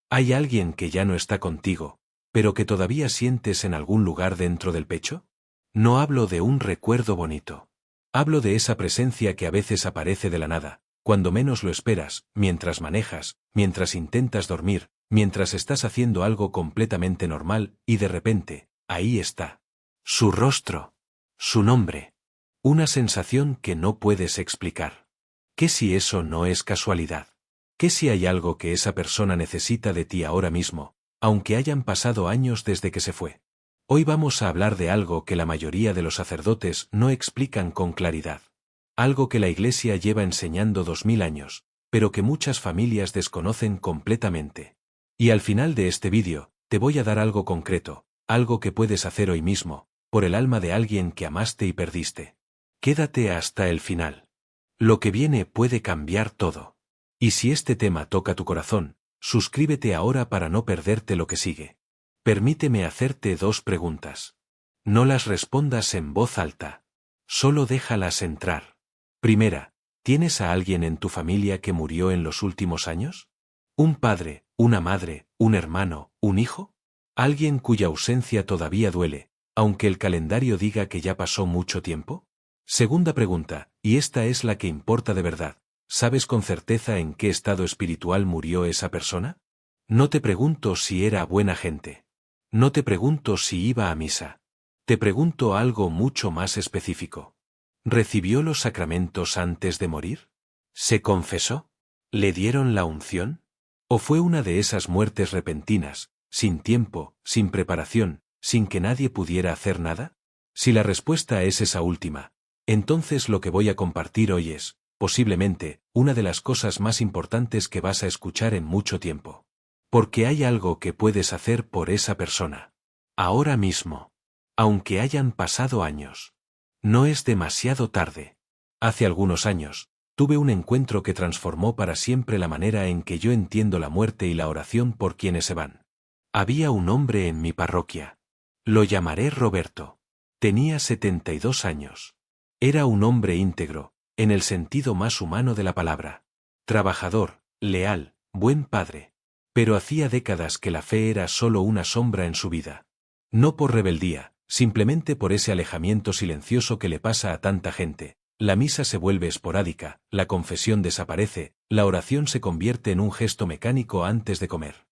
¿Hay alguien que ya no está contigo, pero que todavía sientes en algún lugar dentro del pecho? No hablo de un recuerdo bonito. Hablo de esa presencia que a veces aparece de la nada, cuando menos lo esperas, mientras manejas, mientras intentas dormir, mientras estás haciendo algo completamente normal, y de repente, ahí está. Su rostro. Su nombre. Una sensación que no puedes explicar. ¿Qué si eso no es casualidad? ¿Qué si hay algo que esa persona necesita de ti ahora mismo, aunque hayan pasado años desde que se fue? Hoy vamos a hablar de algo que la mayoría de los sacerdotes no explican con claridad. Algo que la Iglesia lleva enseñando 2000 años, pero que muchas familias desconocen completamente. Y al final de este vídeo, te voy a dar algo concreto, algo que puedes hacer hoy mismo, por el alma de alguien que amaste y perdiste. Quédate hasta el final. Lo que viene puede cambiar todo. Y si este tema toca tu corazón, suscríbete ahora para no perderte lo que sigue. Permíteme hacerte 2 preguntas. No las respondas en voz alta. Solo déjalas entrar. Primera, ¿tienes a alguien en tu familia que murió en los últimos años? ¿Un padre, una madre, un hermano, un hijo? ¿Alguien cuya ausencia todavía duele, aunque el calendario diga que ya pasó mucho tiempo? Segunda pregunta, y esta es la que importa de verdad. ¿Sabes con certeza en qué estado espiritual murió esa persona? No te pregunto si era buena gente. No te pregunto si iba a misa. Te pregunto algo mucho más específico. ¿Recibió los sacramentos antes de morir? ¿Se confesó? ¿Le dieron la unción? ¿O fue una de esas muertes repentinas, sin tiempo, sin preparación, sin que nadie pudiera hacer nada? Si la respuesta es esa última, entonces lo que voy a compartir hoy es, posiblemente, una de las cosas más importantes que vas a escuchar en mucho tiempo. Porque hay algo que puedes hacer por esa persona. Ahora mismo. Aunque hayan pasado años. No es demasiado tarde. Hace algunos años, tuve un encuentro que transformó para siempre la manera en que yo entiendo la muerte y la oración por quienes se van. Había un hombre en mi parroquia. Lo llamaré Roberto. Tenía 72 años. Era un hombre íntegro, en el sentido más humano de la palabra. Trabajador, leal, buen padre. Pero hacía décadas que la fe era solo una sombra en su vida. No por rebeldía, simplemente por ese alejamiento silencioso que le pasa a tanta gente. La misa se vuelve esporádica, la confesión desaparece, la oración se convierte en un gesto mecánico antes de comer.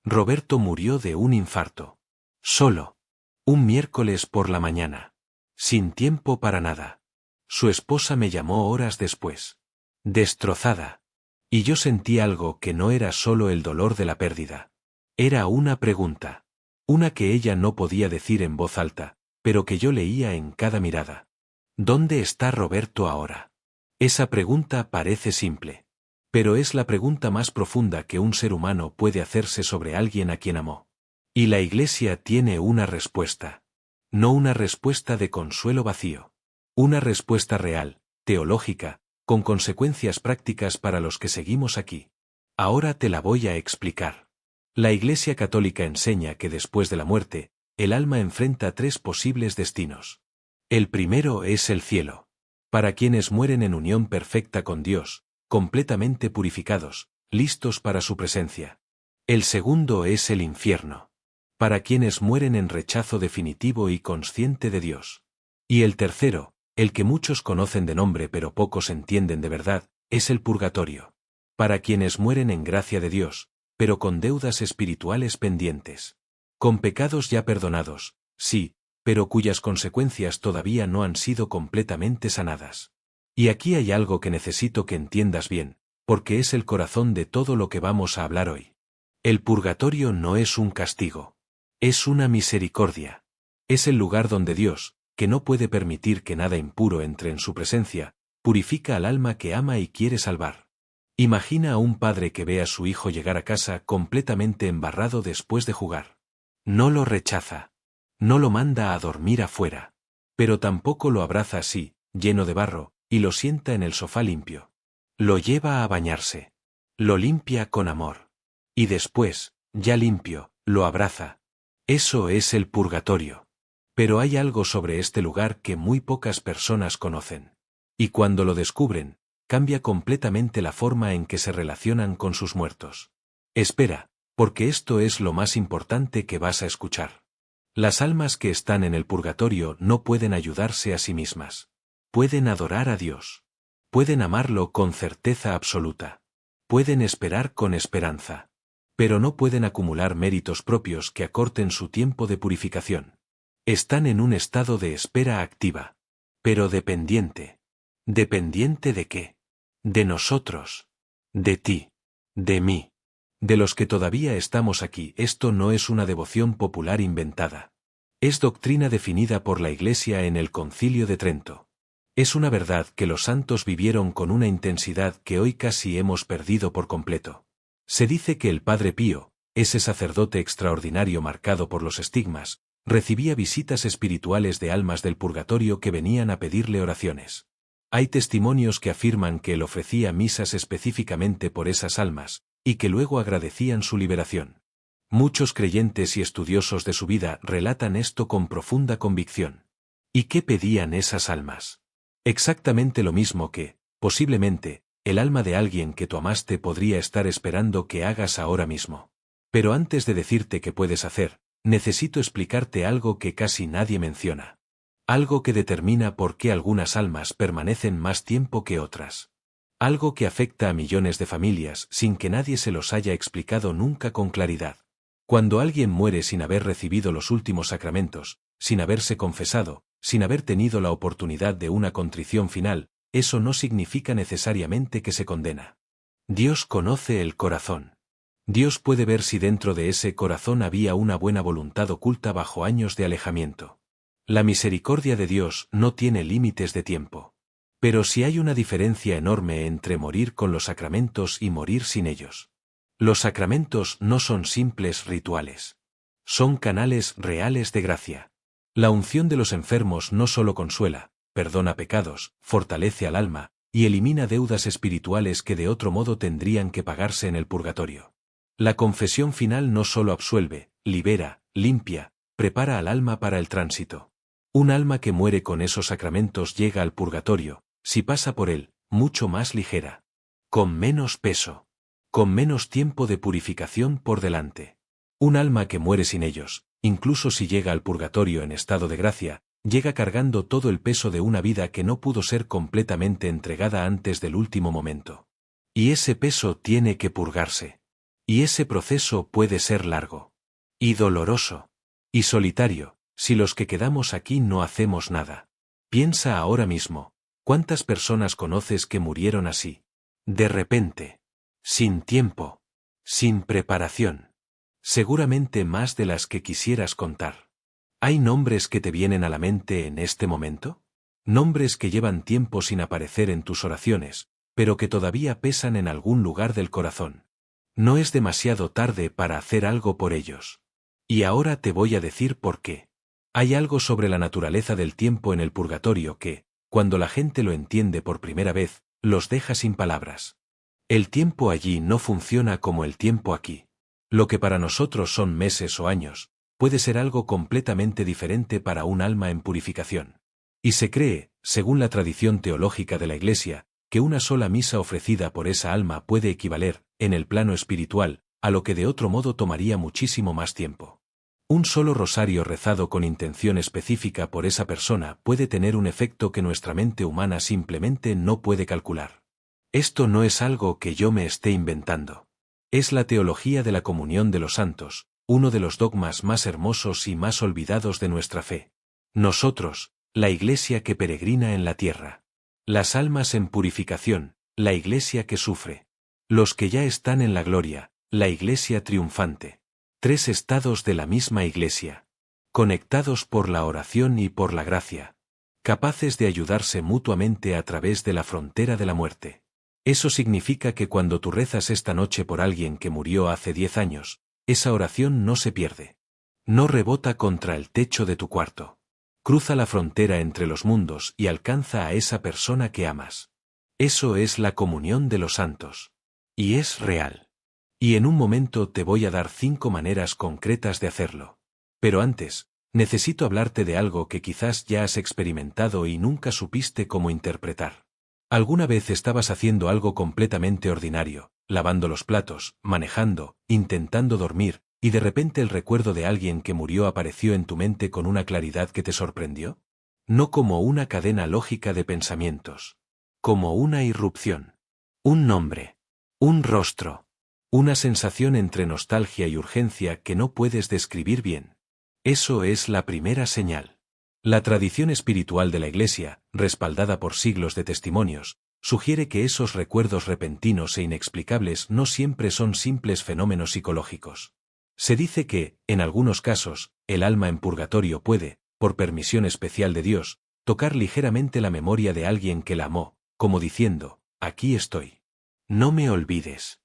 Roberto murió de un infarto. Solo. Un miércoles por la mañana. Sin tiempo para nada. Su esposa me llamó horas después. Destrozada. Y yo sentí algo que no era solo el dolor de la pérdida. Era una pregunta. Una que ella no podía decir en voz alta, pero que yo leía en cada mirada. ¿Dónde está Roberto ahora? Esa pregunta parece simple. Pero es la pregunta más profunda que un ser humano puede hacerse sobre alguien a quien amó. Y la Iglesia tiene una respuesta. No una respuesta de consuelo vacío. Una respuesta real, teológica, con consecuencias prácticas para los que seguimos aquí. Ahora te la voy a explicar. La Iglesia Católica enseña que después de la muerte, el alma enfrenta 3 posibles destinos. El primero es el cielo. Para quienes mueren en unión perfecta con Dios, completamente purificados, listos para su presencia. El segundo es el infierno. Para quienes mueren en rechazo definitivo y consciente de Dios. Y el tercero, el que muchos conocen de nombre pero pocos entienden de verdad, es el purgatorio. Para quienes mueren en gracia de Dios, pero con deudas espirituales pendientes. Con pecados ya perdonados, sí, pero cuyas consecuencias todavía no han sido completamente sanadas. Y aquí hay algo que necesito que entiendas bien, porque es el corazón de todo lo que vamos a hablar hoy. El purgatorio no es un castigo. Es una misericordia. Es el lugar donde Dios, que no puede permitir que nada impuro entre en su presencia, purifica al alma que ama y quiere salvar. Imagina a un padre que ve a su hijo llegar a casa completamente embarrado después de jugar. No lo rechaza. No lo manda a dormir afuera. Pero tampoco lo abraza así, lleno de barro, y lo sienta en el sofá limpio. Lo lleva a bañarse. Lo limpia con amor. Y después, ya limpio, lo abraza. Eso es el purgatorio. Pero hay algo sobre este lugar que muy pocas personas conocen. Y cuando lo descubren, cambia completamente la forma en que se relacionan con sus muertos. Espera, Porque esto es lo más importante que vas a escuchar. Las almas que están en el purgatorio no pueden ayudarse a sí mismas. Pueden adorar a Dios. Pueden amarlo con certeza absoluta. Pueden esperar con esperanza. Pero no pueden acumular méritos propios que acorten su tiempo de purificación. Están en un estado de espera activa. Pero dependiente. ¿Dependiente de qué? De nosotros. De ti. De mí. De los que todavía estamos aquí. Esto no es una devoción popular inventada. Es doctrina definida por la Iglesia en el Concilio de Trento. Es una verdad que los santos vivieron con una intensidad que hoy casi hemos perdido por completo. Se dice que el Padre Pío, ese sacerdote extraordinario marcado por los estigmas, recibía visitas espirituales de almas del purgatorio que venían a pedirle oraciones. Hay testimonios que afirman que él ofrecía misas específicamente por esas almas, y que luego agradecían su liberación. Muchos creyentes y estudiosos de su vida relatan esto con profunda convicción. ¿Y qué pedían esas almas? Exactamente lo mismo que, posiblemente, el alma de alguien que tú amaste podría estar esperando que hagas ahora mismo. Pero antes de decirte qué puedes hacer, necesito explicarte algo que casi nadie menciona. Algo que determina por qué algunas almas permanecen más tiempo que otras. Algo que afecta a millones de familias sin que nadie se los haya explicado nunca con claridad. Cuando alguien muere sin haber recibido los últimos sacramentos, sin haberse confesado, sin haber tenido la oportunidad de una contrición final, eso no significa necesariamente que se condena. Dios conoce el corazón. Dios puede ver si dentro de ese corazón había una buena voluntad oculta bajo años de alejamiento. La misericordia de Dios no tiene límites de tiempo. Pero sí hay una diferencia enorme entre morir con los sacramentos y morir sin ellos. Los sacramentos no son simples rituales. Son canales reales de gracia. La unción de los enfermos no solo consuela, perdona pecados, fortalece al alma, y elimina deudas espirituales que de otro modo tendrían que pagarse en el purgatorio. La confesión final no solo absuelve, libera, limpia, prepara al alma para el tránsito. Un alma que muere con esos sacramentos llega al purgatorio, si pasa por él, mucho más ligera. Con menos peso. Con menos tiempo de purificación por delante. Un alma que muere sin ellos, incluso si llega al purgatorio en estado de gracia, llega cargando todo el peso de una vida que no pudo ser completamente entregada antes del último momento. Y ese peso tiene que purgarse. Y ese proceso puede ser largo. Y doloroso. Y solitario, si los que quedamos aquí no hacemos nada. Piensa ahora mismo, ¿cuántas personas conoces que murieron así? De repente. Sin tiempo. Sin preparación. Seguramente más de las que quisieras contar. ¿Hay nombres que te vienen a la mente en este momento? Nombres que llevan tiempo sin aparecer en tus oraciones, pero que todavía pesan en algún lugar del corazón. No es demasiado tarde para hacer algo por ellos. Y ahora te voy a decir por qué. Hay algo sobre la naturaleza del tiempo en el purgatorio que, cuando la gente lo entiende por primera vez, los deja sin palabras. El tiempo allí no funciona como el tiempo aquí. Lo que para nosotros son meses o años, puede ser algo completamente diferente para un alma en purificación. Y se cree, según la tradición teológica de la Iglesia, que una sola misa ofrecida por esa alma puede equivaler, en el plano espiritual, a lo que de otro modo tomaría muchísimo más tiempo. Un solo rosario rezado con intención específica por esa persona puede tener un efecto que nuestra mente humana simplemente no puede calcular. Esto no es algo que yo me esté inventando. Es la teología de la comunión de los santos, uno de los dogmas más hermosos y más olvidados de nuestra fe. Nosotros, la Iglesia que peregrina en la tierra. Las almas en purificación, la Iglesia que sufre. Los que ya están en la gloria, la Iglesia triunfante. Tres estados de la misma Iglesia. Conectados por la oración y por la gracia. Capaces de ayudarse mutuamente a través de la frontera de la muerte. Eso significa que cuando tú rezas esta noche por alguien que murió hace 10 años, esa oración no se pierde. No rebota contra el techo de tu cuarto. Cruza la frontera entre los mundos y alcanza a esa persona que amas. Eso es la comunión de los santos. Y es real. Y en un momento te voy a dar 5 maneras concretas de hacerlo. Pero antes, necesito hablarte de algo que quizás ya has experimentado y nunca supiste cómo interpretar. Alguna vez estabas haciendo algo completamente ordinario, lavando los platos, manejando, intentando dormir, y de repente el recuerdo de alguien que murió apareció en tu mente con una claridad que te sorprendió? No como una cadena lógica de pensamientos. Como una irrupción. Un nombre. Un rostro. Una sensación entre nostalgia y urgencia que no puedes describir bien. Eso es la primera señal. La tradición espiritual de la Iglesia, respaldada por siglos de testimonios, sugiere que esos recuerdos repentinos e inexplicables no siempre son simples fenómenos psicológicos. Se dice que, en algunos casos, el alma en purgatorio puede, por permisión especial de Dios, tocar ligeramente la memoria de alguien que la amó, como diciendo, aquí estoy. No me olvides.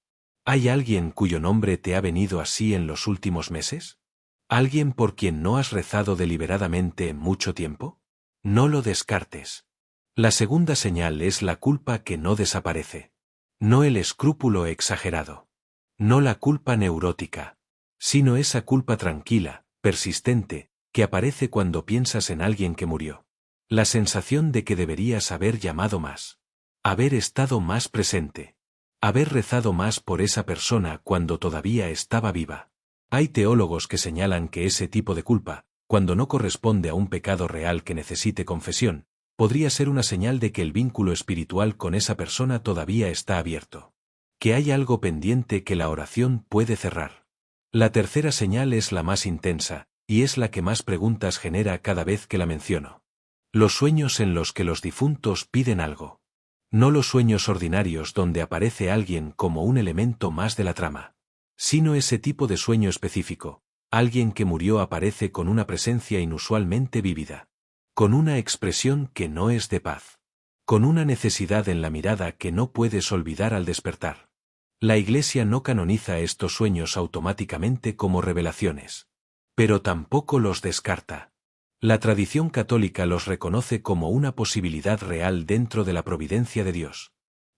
¿Hay alguien cuyo nombre te ha venido así en los últimos meses? ¿Alguien por quien no has rezado deliberadamente en mucho tiempo? No lo descartes. La segunda señal es la culpa que no desaparece. No el escrúpulo exagerado. No la culpa neurótica. Sino esa culpa tranquila, persistente, que aparece cuando piensas en alguien que murió. La sensación de que deberías haber llamado más. Haber estado más presente. Haber rezado más por esa persona cuando todavía estaba viva. Hay teólogos que señalan que ese tipo de culpa, cuando no corresponde a un pecado real que necesite confesión, podría ser una señal de que el vínculo espiritual con esa persona todavía está abierto. Que hay algo pendiente que la oración puede cerrar. La tercera señal es la más intensa, y es la que más preguntas genera cada vez que la menciono. Los sueños en los que los difuntos piden algo. No los sueños ordinarios donde aparece alguien como un elemento más de la trama. Sino ese tipo de sueño específico. Alguien que murió aparece con una presencia inusualmente vívida. Con una expresión que no es de paz. Con una necesidad en la mirada que no puedes olvidar al despertar. La Iglesia no canoniza estos sueños automáticamente como revelaciones. Pero tampoco los descarta. La tradición católica los reconoce como una posibilidad real dentro de la providencia de Dios.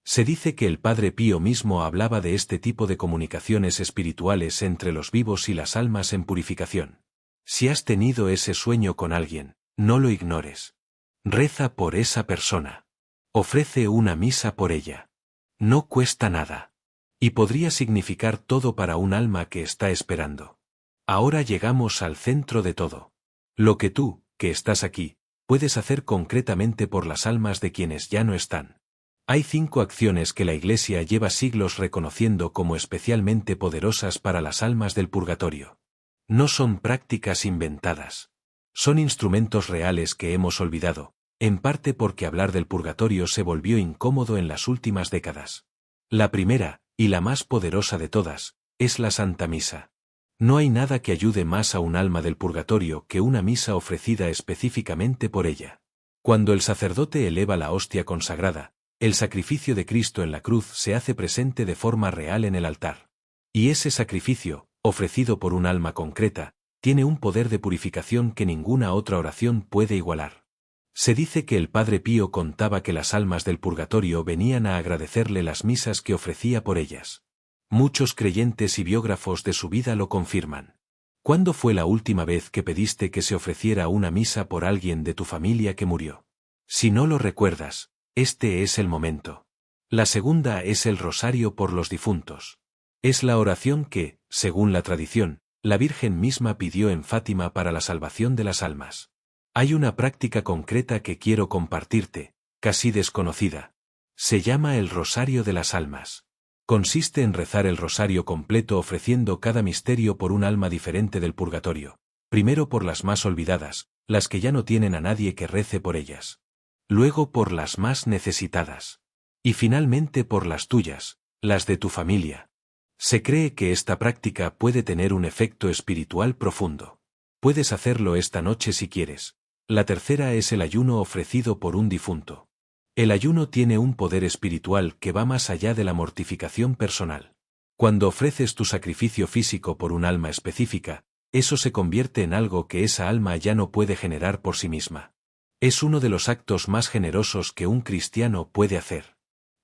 Se dice que el Padre Pío mismo hablaba de este tipo de comunicaciones espirituales entre los vivos y las almas en purificación. Si has tenido ese sueño con alguien, no lo ignores. Reza por esa persona. Ofrece una misa por ella. No cuesta nada. Y podría significar todo para un alma que está esperando. Ahora llegamos al centro de todo. Lo que tú, que estás aquí, puedes hacer concretamente por las almas de quienes ya no están. Hay 5 acciones que la Iglesia lleva siglos reconociendo como especialmente poderosas para las almas del purgatorio. No son prácticas inventadas. Son instrumentos reales que hemos olvidado, en parte porque hablar del purgatorio se volvió incómodo en las últimas décadas. La primera, y la más poderosa de todas, es la Santa Misa. No hay nada que ayude más a un alma del purgatorio que una misa ofrecida específicamente por ella. Cuando el sacerdote eleva la hostia consagrada, el sacrificio de Cristo en la cruz se hace presente de forma real en el altar. Y ese sacrificio, ofrecido por un alma concreta, tiene un poder de purificación que ninguna otra oración puede igualar. Se dice que el Padre Pío contaba que las almas del purgatorio venían a agradecerle las misas que ofrecía por ellas. Muchos creyentes y biógrafos de su vida lo confirman. ¿Cuándo fue la última vez que pediste que se ofreciera una misa por alguien de tu familia que murió? Si no lo recuerdas, este es el momento. La segunda es el rosario por los difuntos. Es la oración que, según la tradición, la Virgen misma pidió en Fátima para la salvación de las almas. Hay una práctica concreta que quiero compartirte, casi desconocida. Se llama el Rosario de las Almas. Consiste en rezar el rosario completo ofreciendo cada misterio por un alma diferente del purgatorio. Primero por las más olvidadas, las que ya no tienen a nadie que rece por ellas. Luego por las más necesitadas. Y finalmente por las tuyas, las de tu familia. Se cree que esta práctica puede tener un efecto espiritual profundo. Puedes hacerlo esta noche si quieres. La tercera es el ayuno ofrecido por un difunto. El ayuno tiene un poder espiritual que va más allá de la mortificación personal. Cuando ofreces tu sacrificio físico por un alma específica, eso se convierte en algo que esa alma ya no puede generar por sí misma. Es uno de los actos más generosos que un cristiano puede hacer.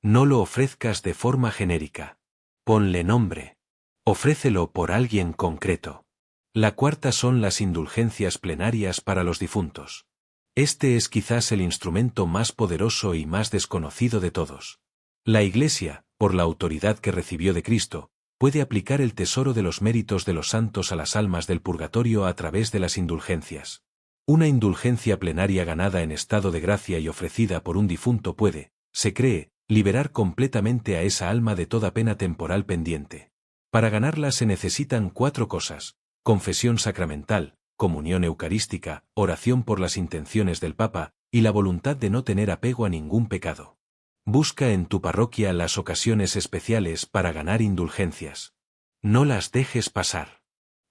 No lo ofrezcas de forma genérica. Ponle nombre. Ofrécelo por alguien concreto. La cuarta son las indulgencias plenarias para los difuntos. Este es quizás el instrumento más poderoso y más desconocido de todos. La Iglesia, por la autoridad que recibió de Cristo, puede aplicar el tesoro de los méritos de los santos a las almas del purgatorio a través de las indulgencias. Una indulgencia plenaria ganada en estado de gracia y ofrecida por un difunto puede, se cree, liberar completamente a esa alma de toda pena temporal pendiente. Para ganarla se necesitan 4 cosas: confesión sacramental, comunión eucarística, oración por las intenciones del Papa, y la voluntad de no tener apego a ningún pecado. Busca en tu parroquia las ocasiones especiales para ganar indulgencias. No las dejes pasar.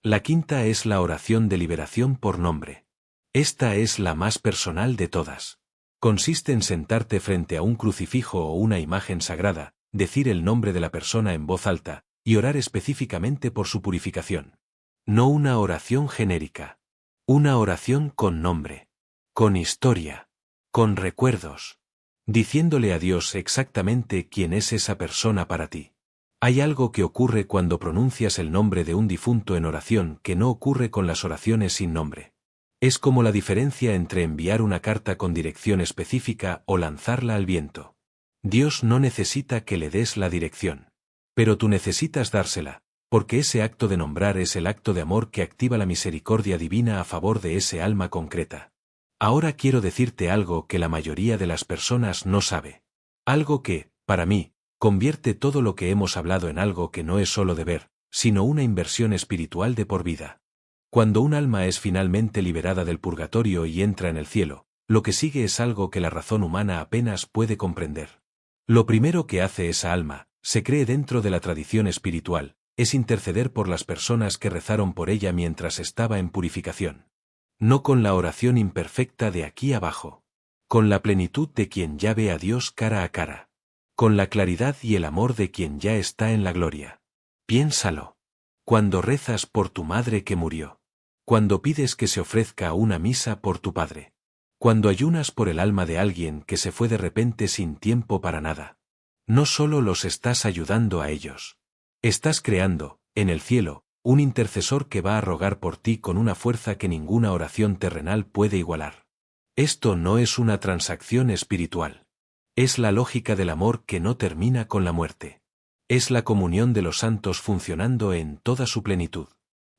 La quinta es la oración de liberación por nombre. Esta es la más personal de todas. Consiste en sentarte frente a un crucifijo o una imagen sagrada, decir el nombre de la persona en voz alta, y orar específicamente por su purificación. No una oración genérica. Una oración con nombre. Con historia. Con recuerdos. Diciéndole a Dios exactamente quién es esa persona para ti. Hay algo que ocurre cuando pronuncias el nombre de un difunto en oración que no ocurre con las oraciones sin nombre. Es como la diferencia entre enviar una carta con dirección específica o lanzarla al viento. Dios no necesita que le des la dirección. Pero tú necesitas dársela, porque ese acto de nombrar es el acto de amor que activa la misericordia divina a favor de ese alma concreta. Ahora quiero decirte algo que la mayoría de las personas no sabe. Algo que, para mí, convierte todo lo que hemos hablado en algo que no es solo deber, sino una inversión espiritual de por vida. Cuando un alma es finalmente liberada del purgatorio y entra en el cielo, lo que sigue es algo que la razón humana apenas puede comprender. Lo primero que hace esa alma, se cree dentro de la tradición espiritual, es interceder por las personas que rezaron por ella mientras estaba en purificación. No con la oración imperfecta de aquí abajo. Con la plenitud de quien ya ve a Dios cara a cara. Con la claridad y el amor de quien ya está en la gloria. Piénsalo. Cuando rezas por tu madre que murió. Cuando pides que se ofrezca una misa por tu padre. Cuando ayunas por el alma de alguien que se fue de repente sin tiempo para nada. No solo los estás ayudando a ellos. Estás creando, en el cielo, un intercesor que va a rogar por ti con una fuerza que ninguna oración terrenal puede igualar. Esto no es una transacción espiritual. Es la lógica del amor que no termina con la muerte. Es la comunión de los santos funcionando en toda su plenitud.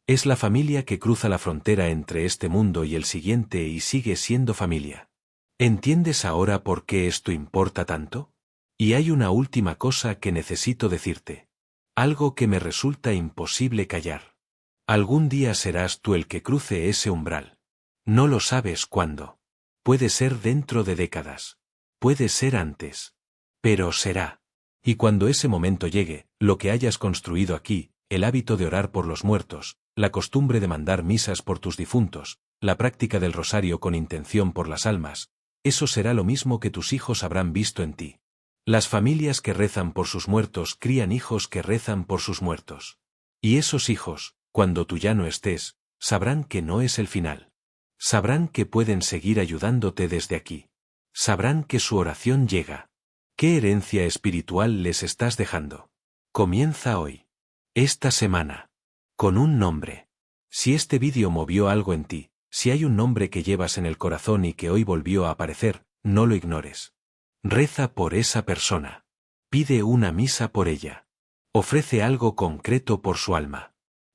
Es la familia que cruza la frontera entre este mundo y el siguiente y sigue siendo familia. ¿Entiendes ahora por qué esto importa tanto? Y hay una última cosa que necesito decirte. Algo que me resulta imposible callar. Algún día serás tú el que cruce ese umbral. No lo sabes cuándo. Puede ser dentro de décadas. Puede ser antes. Pero será. Y cuando ese momento llegue, lo que hayas construido aquí, el hábito de orar por los muertos, la costumbre de mandar misas por tus difuntos, la práctica del rosario con intención por las almas, eso será lo mismo que tus hijos habrán visto en ti. Las familias que rezan por sus muertos crían hijos que rezan por sus muertos. Y esos hijos, cuando tú ya no estés, sabrán que no es el final. Sabrán que pueden seguir ayudándote desde aquí. Sabrán que su oración llega. ¿Qué herencia espiritual les estás dejando? Comienza hoy. Esta semana. Con un nombre. Si este vídeo movió algo en ti, si hay un nombre que llevas en el corazón y que hoy volvió a aparecer, no lo ignores. Reza por esa persona. Pide una misa por ella. Ofrece algo concreto por su alma.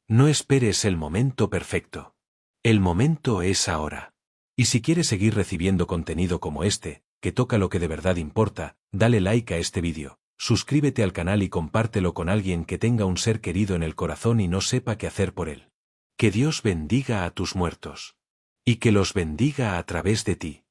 No esperes el momento perfecto. El momento es ahora. Y si quieres seguir recibiendo contenido como este, que toca lo que de verdad importa, dale like a este vídeo, suscríbete al canal y compártelo con alguien que tenga un ser querido en el corazón y no sepa qué hacer por él. Que Dios bendiga a tus muertos. Y que los bendiga a través de ti.